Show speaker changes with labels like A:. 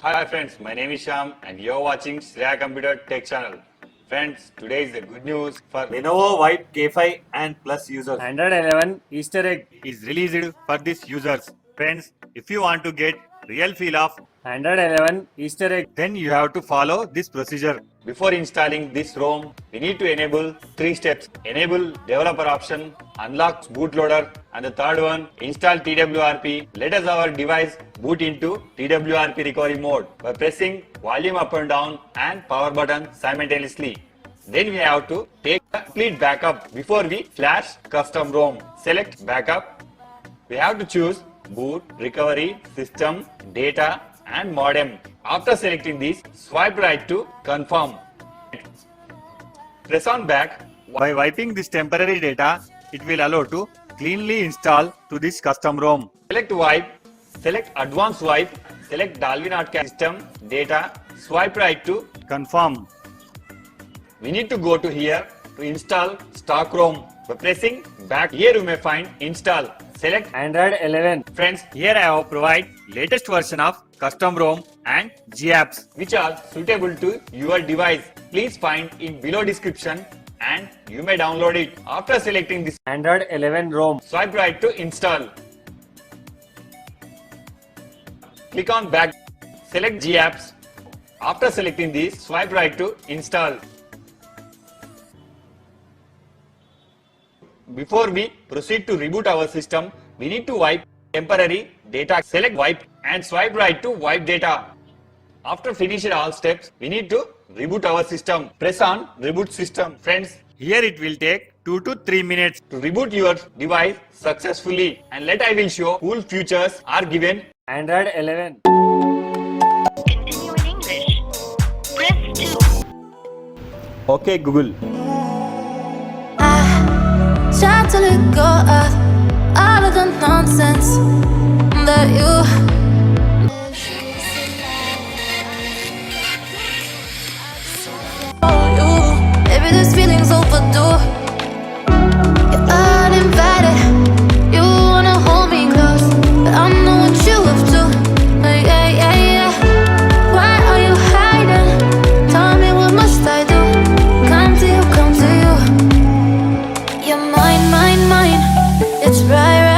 A: Hi friends, my name is Sham and you're watching Shreya Computer Tech Channel. Friends, today is the good news for Lenovo White K5 and Plus users.
B: Android 11 Easter egg
A: Is released for these users. Friends, if you want to get real feel of,
B: Android 11 Easter egg.
A: then you have to follow this procedure. Before installing this ROM, we need to enable 3 steps. Enable developer option, unlock bootloader, and the third one, install TWRP. Let us our device boot into TWRP recovery mode by pressing volume up and down and power button simultaneously. Then we have to take a complete backup before we flash custom ROM. Select backup. We have to choose boot, recovery, system, data and modem. After selecting these, swipe right to confirm. Press on back. By wiping this temporary data, it will allow to cleanly install to this custom ROM. Select wipe, select advanced wipe, select Dolby Notcast system, data, swipe right to confirm. We need to go to here to install stock ROM. By pressing back, here you may find install. Select
B: Android 11.
A: Friends, here I have provide latest version of custom ROM and GApps which are suitable to your device. Please find in below description and you may download it. After selecting this
B: Android 11 ROM.
A: swipe right to install. Click on back. Select GApps. After selecting these, swipe right to install. Before we proceed to reboot our system, we need to wipe temporary data. Select wipe and swipe right to wipe data. After finishing all steps, we need to reboot our system. Press on reboot system. Friends, here it will take 2 to 3 minutes to reboot your device successfully. And let I will show cool features are given.
B: Android 11.
C: Continue in English. Press 2.
A: Okay Google.
D: Try to let go of all of the nonsense that you Maybe this feeling's overdue. You're uninvited. You wanna hold me close, but I know what you up to. Yeah, yeah, yeah. Why are you hiding? Tell me what must I do? Come to you, come to you. You're mine, mine, mine. It's right, right.